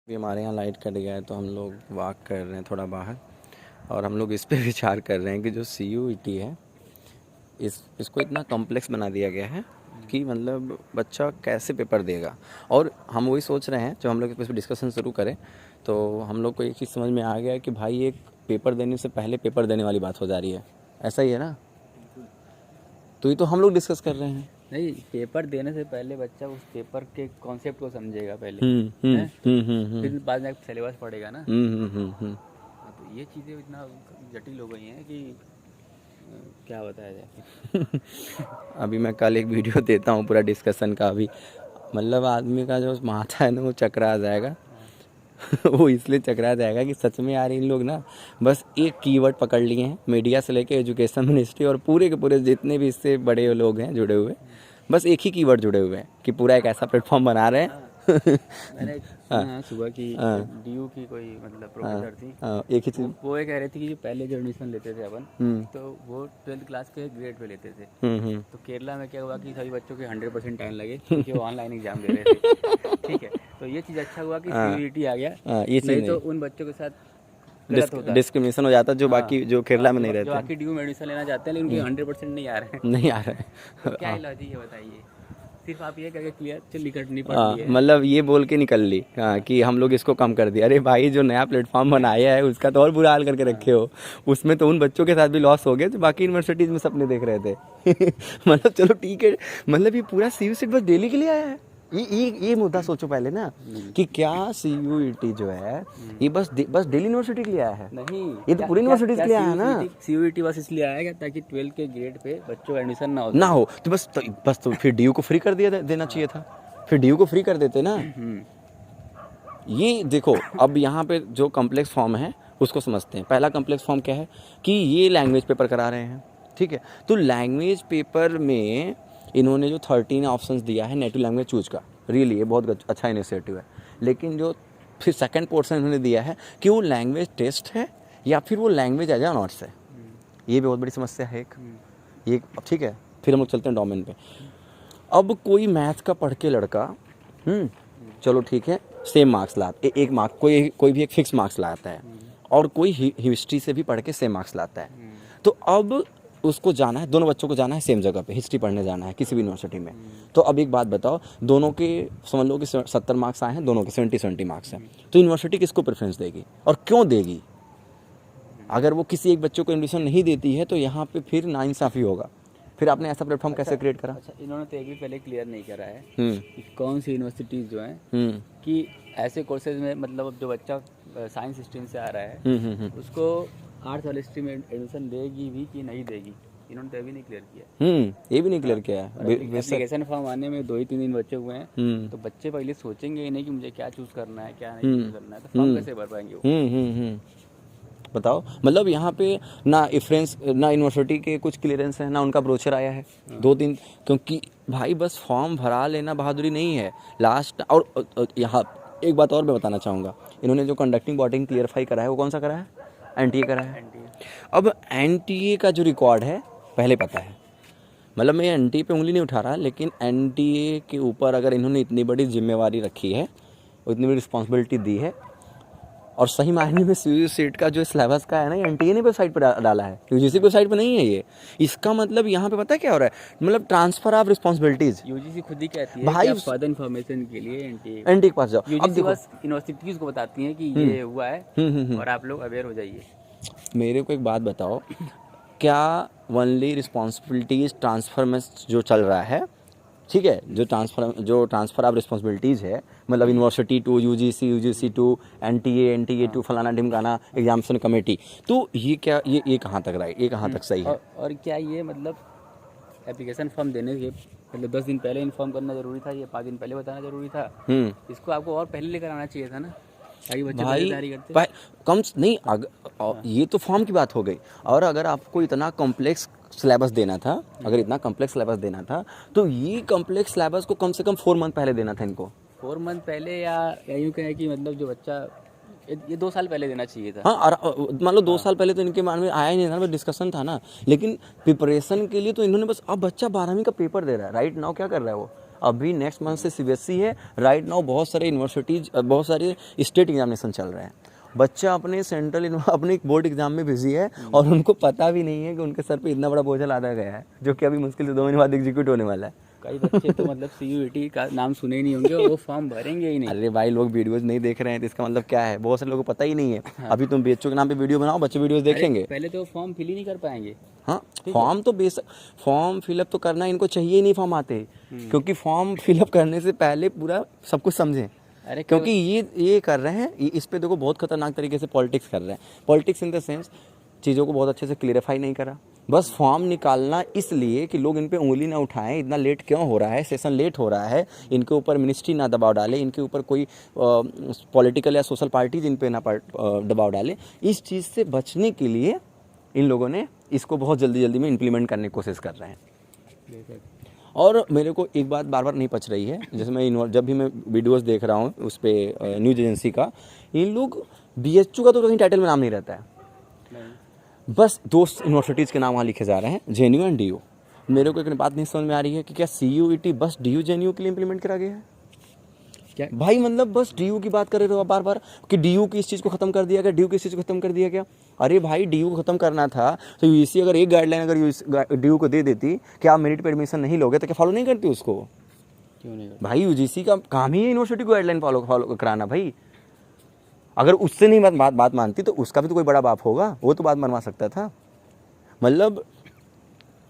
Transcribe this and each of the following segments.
भी हमारे यहाँ लाइट कट गया है तो हम लोग वॉक कर रहे हैं थोड़ा बाहर, और हम लोग इस पे विचार कर रहे हैं कि जो CUET है इसको इतना कॉम्प्लेक्स बना दिया गया है कि मतलब बच्चा कैसे पेपर देगा। और हम वही सोच रहे हैं, जब हम लोग इस पर डिस्कशन शुरू करें तो हम लोग को एक चीज़ समझ में आ गया है कि भाई एक पेपर देने से पहले पेपर देने वाली बात हो जा रही है। ऐसा ही है ना? तो ये तो हम लोग डिस्कस कर रहे हैं। नहीं, पेपर देने से पहले बच्चा उस पेपर के कॉन्सेप्ट को समझेगा पहले, फिर बाद में सिलेबस पढ़ेगा ना। हाँ, तो ये चीज़ें इतना जटिल हो गई हैं कि क्या बताया जाए। अभी मैं कल एक वीडियो देता हूँ पूरा डिस्कशन का। अभी मतलब आदमी का जो माथा है ना वो चकरा जाएगा। वो इसलिए चकरा जाएगा कि सच में यार इन लोग ना बस एक कीवर्ड पकड़ लिए हैं, मीडिया से लेके एजुकेशन मिनिस्ट्री और पूरे के पूरे जितने भी इससे बड़े लोग हैं जुड़े हुए, बस एक ही कीवर्ड जुड़े हुए हैं कि पूरा एक ऐसा प्लेटफॉर्म बना रहे हैं। मैंने सुना सुबह की DU की कोई मतलब प्रोफेसर थी, एक ही चीज़ वो ये कह रही थी कि जो पहले जो एडमिशन लेते थे अपन, तो वो 12th क्लास के ग्रेड पे लेते थे। तो केरला में क्या हुआ कि सभी बच्चों के 100% टाइम लगे क्योंकि वो ऑनलाइन एग्जाम दे रहे थे। ठीक है, तो ये चीज़ अच्छा हुआ कि CUET आ गया, ये चीज़ नहीं तो उन बच्चों के साथ गलत होता, डिस्क्रिमिनेशन हो जाता जो बाकी जो केरला में नहीं जो रहते, बाकी DU में एडमिशन लेना चाहते हैं लेकिन उनके 100% नहीं आ रहे हैं। नहीं आ रहे हैं। तो क्या लॉजिक है बताइए? सिर्फ आप ये करके क्लियर चल नहीं पढ़ लिए, मतलब ये बोल के निकल ली कि हम लोग इसको कम कर दिया। अरे भाई जो नया प्लेटफॉर्म बनाया है उसका तो और बुरा हाल करके रखे हो। उसमें तो उन बच्चों के साथ भी लॉस हो गया जो बाकी यूनिवर्सिटीज़ में सपने देख रहे थे। मतलब चलो ठीक है, मतलब ये पूरा CUET बस दिल्ली के लिए आया है। ये मुद्दा सोचो पहले ना कि क्या CUET जो है ये बस दिल्ली यूनिवर्सिटी के लिए आया है? नहीं, ये तो पूरी यूनिवर्सिटी के लिए आया है ना। CUET बस इसलिए आएगा ताकि 12 के ग्रेड पे बच्चों का एडमिशन ना हो तो बस तो फिर DU को फ्री कर देना चाहिए था। फिर DU को फ्री कर देते ना। ये देखो, अब यहाँ पे जो कॉम्प्लेक्स फॉर्म है उसको समझते हैं। पहला कॉम्प्लेक्स फॉर्म क्या है कि ये लैंग्वेज पेपर करा रहे हैं, ठीक है। तो लैंग्वेज पेपर में इन्होंने जो 13 ऑप्शंस दिया है नेटिव लैंग्वेज चूज का, रियली ये बहुत अच्छा इनिशिएटिव है। लेकिन जो फिर सेकंड पोर्शन इन्होंने दिया है कि वो लैंग्वेज टेस्ट है या फिर वो लैंग्वेज एज ऑनर्स है, ये भी बहुत बड़ी समस्या है एक ये, ठीक है। फिर हम लोग चलते हैं डोमेन पे। अब कोई मैथ का पढ़ के लड़का चलो ठीक है सेम मार्क्स लाता, एक मार्क कोई भी एक फिक्स मार्क्स लाता है, और कोई हिस्ट्री से भी पढ़ के सेम मार्क्स लाता है। तो अब उसको जाना है, दोनों बच्चों को जाना है सेम जगह पे, हिस्ट्री पढ़ने जाना है किसी भी यूनिवर्सिटी में। तो अब एक बात बताओ, दोनों के समझ लो कि 70 मार्क्स आए हैं, दोनों के 70 मार्क्स हैं, तो यूनिवर्सिटी किसको प्रेफरेंस देगी और क्यों देगी? अगर वो किसी एक बच्चों को एडमिशन नहीं देती है तो यहाँ पे फिर नाइंसाफ़ी होगा। फिर आपने ऐसा प्लेटफॉर्म कैसे क्रिएट करा? अच्छा, इन्होंने तो एक भी पहले क्लियर नहीं करा है कि कौन सी यूनिवर्सिटीज़ जो हैं कि ऐसे कोर्सेज में, मतलब जो बच्चा साइंस स्ट्रीम से आ रहा है उसको आर्ट्स वाले स्ट्रीम में एडमिशन देगी भी कि नहीं देगी, इन्होंने तो अभी नहीं क्लियर किया। ये भी नहीं क्लियर किया है। एप्लीकेशन फॉर्म आने में 2 ही 3 दिन बचे हुए हैं, तो बच्चे पहले सोचेंगे ही नहीं कि मुझे क्या चूज़ करना है क्या नहीं चूज़ करना है, तो फॉर्म कैसे भर पाएंगे वो? बताओ, मतलब यहाँ पे ना रेफरेंस, ना यूनिवर्सिटी के कुछ क्लियरेंस है, ना उनका ब्रोचर आया है 2 दिन, क्योंकि भाई बस फॉर्म भरा लेना बहादुरी नहीं है लास्ट। और यहाँ एक बात और मैं बताना चाहूँगा, इन्होंने जो कंडक्टिंग बॉडी क्लियरफाई करा है वो कौन सा करा है? NTA करा है। अब NTA का जो रिकॉर्ड है पहले पता है, मतलब मैं NTA पे उंगली नहीं उठा रहा, लेकिन NTA के ऊपर अगर इन्होंने इतनी बड़ी जिम्मेवारी रखी है और इतनी बड़ी रिस्पॉन्सिबिलिटी दी है, और सही मायने में CUET का जो सिलेबस का है ना, NTA ने वेबसाइट पर डाला है, UGC वेबसाइट पर नहीं है ये। इसका मतलब यहाँ पे पता है क्या हो रहा है? मतलब ट्रांसफर ऑफ रिस्पॉन्सिबिलिटीज। UGC खुद ही कहती है भाई कि आप फर्दर इन्फॉर्मेशन के लिए NTA के पास जाओ। अब देखो, बस यूनिवर्सिटीज़ को बताती हैं कि ये हुआ है और आप लोग अवेयर हो जाइए। मेरे को एक बात बताओ, क्या ओनली रिस्पॉन्सिबिलिटीज ट्रांसफर में जो चल रहा है, ठीक है, जो ट्रांसफ़र ऑफ रिस्पॉन्सिबिलिटीज़ है, मतलब university to UGC to NTA to फलाना ढिमकाना एग्जामिनेशन कमेटी, तो ये क्या, ये कहाँ तक राइट, ये कहाँ तक सही है? और क्या ये मतलब एप्लीकेशन फॉर्म देने के मतलब 10 दिन पहले इन्फॉर्म करना जरूरी था, ये 5 दिन पहले बताना जरूरी था? इसको आपको और पहले लेकर आना चाहिए था ना, ताकि बच्चे तैयारी करते। कम नहीं, ये तो फॉर्म की बात हो गई। और अगर आपको इतना कॉम्प्लेक्स सिलेबस देना था, अगर इतना कॉम्प्लेक्स सिलेबस देना था, तो ये कॉम्प्लेक्स सिलेबस को कम से कम 4 मंथ पहले देना था इनको। 4 मंथ पहले, या यूँ कहें कि मतलब जो बच्चा ये 2 साल पहले देना चाहिए था। हाँ, और मान लो 2 साल पहले तो इनके मान में आया ही नहीं था, बस डिस्कशन था ना। लेकिन प्रिपरेशन के लिए तो इन्होंने बस, अब बच्चा 12वीं का पेपर दे रहा है राइट नाउ, क्या कर रहा है वो? अभी नेक्स्ट मंथ से CBSE है। राइट नाउ बहुत सारे यूनिवर्सिटीज़, बहुत सारे स्टेट एग्जामिनेशन चल रहे हैं। बच्चा अपने अपने बोर्ड एग्जाम में बिजी है और उनको पता भी नहीं है कि उनके सर पे इतना बड़ा बोझा लादा गया है, जो कि अभी मुश्किल से 2 महीने बाद एग्जीक्यूट होने वाला है। कई बच्चे तो मतलब CUET का नाम सुने ही नहीं होंगे, वो फॉर्म भरेंगे ही नहीं। अरे भाई, लोग वीडियोस नहीं देख रहे हैं तो इसका मतलब क्या है? बहुत सारे लोगों को पता ही नहीं है। हाँ। अभी तुम BHO के नाम पे वीडियो बनाओ, बच्चे वीडियोस देखेंगे। पहले तो फॉर्म फिल ही नहीं कर पाएंगे। हाँ, फॉर्म तो फॉर्म फिलअप तो करना इनको चाहिए ही नहीं फॉर्म आते, क्योंकि फॉर्म फिलअप करने से पहले पूरा सब कुछ समझें। अरे क्योंकि ये कर रहे हैं, इस पे देखो बहुत खतरनाक तरीके से पॉलिटिक्स कर रहे हैं। पॉलिटिक्स इन द सेंस चीज़ों को बहुत अच्छे से क्लियरिफाई नहीं करा, बस फॉर्म निकालना इसलिए कि लोग इन पे उंगली ना उठाएं, इतना लेट क्यों हो रहा है, सेशन लेट हो रहा है, इनके ऊपर मिनिस्ट्री ना दबाव डाले, इनके ऊपर कोई पॉलिटिकल या सोशल पार्टीज इन पे ना दबाव डाले। इस चीज़ से बचने के लिए इन लोगों ने इसको बहुत जल्दी में इम्प्लीमेंट करने की कोशिश कर रहे हैं। और मेरे को एक बात बार बार नहीं पच रही है, जैसे मैं जब भी मैं वीडियोस देख रहा हूँ उस पर न्यूज़ एजेंसी का, इन लोग BHU का तो कहीं टाइटल में नाम नहीं रहता है, बस 2 यूनिवर्सिटीज़ के नाम वहाँ लिखे जा रहे हैं, JNU एंड DU। मेरे को एक बात नहीं समझ में आ रही है कि क्या CUET बस DU JNU के लिए इम्प्लीमेंट करा गया है क्या भाई? मतलब बस DU की बात कर रहे हो बार बार कि DU की इस चीज़ को ख़त्म कर दिया क्या, DU की इस चीज़ को ख़त्म कर दिया क्या? अरे भाई, DU को ख़त्म करना था तो UGC अगर एक गाइडलाइन अगर DU को दे देती कि आप मेरिट पर एडमिशन नहीं लोगे तो क्या फॉलो नहीं करती उसको? क्यों नहीं करती भाई? UGC का काम ही है यूनिवर्सिटी को गाइडलाइन फॉलो कराना भाई। अगर उससे नहीं बात मानती तो उसका भी तो कोई बड़ा बाप होगा, वो तो बात मनवा सकता था। मतलब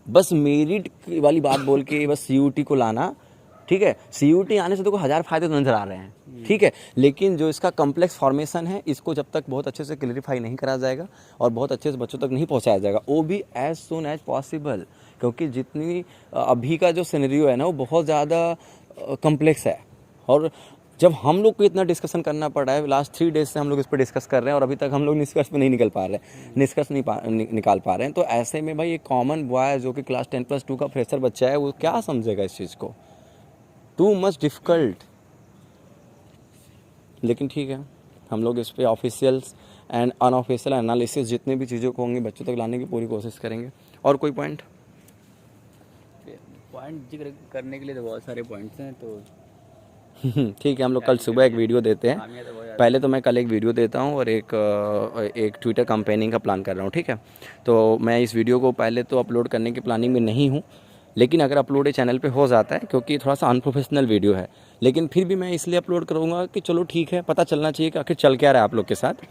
बस मेरिट वाली बात बोल के बस CUET को लाना, ठीक है। CUET आने से तो 1000 फायदे तो नजर आ रहे हैं, ठीक है, लेकिन जो इसका कॉम्प्लेक्स फॉर्मेशन है, इसको जब तक बहुत अच्छे से क्लियरिफाई नहीं करा जाएगा और बहुत अच्छे से बच्चों तक नहीं पहुंचाया जाएगा, वो भी एज सून एज पॉसिबल, क्योंकि जितनी अभी का जो सिनेरियो है ना, वो बहुत ज़्यादा कॉम्प्लेक्स है। और जब हम लोग को इतना डिस्कशन करना पड़ा है, लास्ट 3 डेज से हम लोग इस पर डिस्कस कर रहे हैं और अभी तक हम लोग निष्कर्ष पे नहीं निकल पा रहे हैं, निकाल पा रहे हैं, तो ऐसे में भाई एक कॉमन बॉय जो कि क्लास 10+2 का फ्रेशर बच्चा है, वो क्या समझेगा इस चीज़ को? Too much difficult. लेकिन ठीक है, हम लोग इस पर ऑफिशियल्स एंड अनऑफिशियल एनालिसिस जितने भी चीज़ों को होंगे बच्चों तक लाने की पूरी कोशिश करेंगे। और कोई पॉइंट जिक्र करने के लिए तो बहुत सारे पॉइंट्स हैं, तो ठीक है, हम लोग कल सुबह एक वीडियो देते हैं। पहले तो मैं कल एक वीडियो देता हूँ और एक ट्विटर कैंपेनिंग का प्लान कर रहा हूँ, ठीक है। तो मैं इस वीडियो को पहले तो अपलोड करने की प्लानिंग में नहीं हूँ, लेकिन अगर अपलोड चैनल पे हो जाता है, क्योंकि थोड़ा सा अनप्रोफेशनल वीडियो है, लेकिन फिर भी मैं इसलिए अपलोड करूँगा कि चलो ठीक है, पता चलना चाहिए कि आखिर चल क्या रहा है आप लोग के साथ,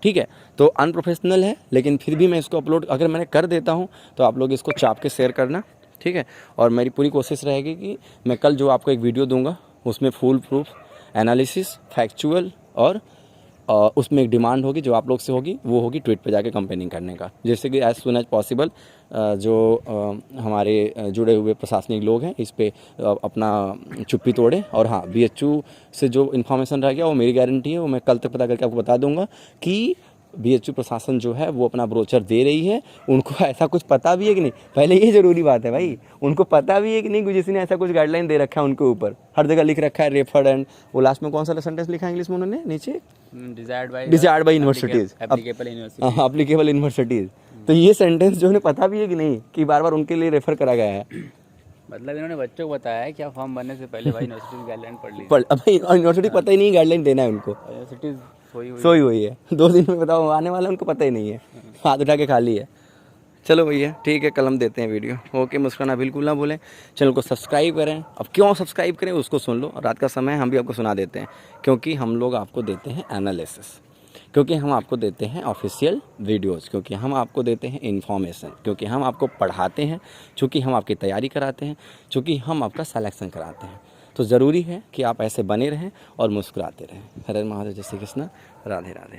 ठीक है। तो अनप्रोफेशनल है, लेकिन फिर भी मैं इसको अपलोड अगर मैंने कर देता हूँ तो आप लोग इसको चाप के शेयर करना, ठीक है। और मेरी पूरी कोशिश रहेगी कि मैं कल जो आपको एक वीडियो दूंगा उसमें फुल प्रूफ एनालिसिस, फैक्चुअल और उसमें एक डिमांड होगी जो आप लोग से होगी, वो होगी ट्वीट पे जाके कंपेनिंग करने का, जैसे कि एज सुन एज पॉसिबल जो हमारे जुड़े हुए प्रशासनिक लोग हैं इस पे अपना चुप्पी तोड़ें। और हाँ, BHU से जो इन्फॉर्मेशन रह गया वो मेरी गारंटी है, वो मैं कल तक पता करके आपको बता दूंगा कि BHU प्रशासन जो है वो अपना ब्रोचर दे रही है। उनको ऐसा कुछ पता भी है कि नहीं, पहले ये ज़रूरी बात है भाई, उनको पता भी है कि नहीं कि जिसने ऐसा कुछ गाइडलाइन दे रखा है उनके ऊपर, हर जगह लिख रखा है रेफर्ड एंड वो लास्ट में कौन सा सेंटेंस लिखा है इंग्लिश में उन्होंने नीचे, desired by universities, applicable universities. तो ये सेंटेंस जो उन्हें पता भी है कि नहीं कि बार बार उनके लिए रेफर करा गया है। मतलब इन्होंने बच्चों को बताया है क्या फॉर्म भरने से पहले भाई यूनिवर्सिटी गाइडलाइन पढ़ ली, अब यूनिवर्सिटी पता ही नहीं गाइडलाइन देना है उनको, यूनिवर्सिटी सोई हुई है 2 दिन में, बताओ आने वाला उनको पता ही नहीं है, हाथ उठा के खाली है। चलो भैया ठीक है, कल हम देते हैं वीडियो। ओके, मुस्कुराना बिल्कुल ना भूलें, चैनल को सब्सक्राइब करें। अब क्यों सब्सक्राइब करें उसको सुन लो, रात का समय हम भी आपको सुना देते हैं, क्योंकि हम लोग आपको देते हैं एनालिसिस, क्योंकि हम आपको देते हैं ऑफिशियल वीडियोस, क्योंकि हम आपको देते हैं इन्फॉर्मेशन, क्योंकि हम आपको पढ़ाते हैं, चूँकि हम आपकी तैयारी कराते हैं, चूँकि हम आपका सिलेक्शन कराते हैं। तो ज़रूरी है कि आप ऐसे बने रहें और मुस्कुराते रहें। हर हर महादेव, जय श्री कृष्ण, राधे राधे।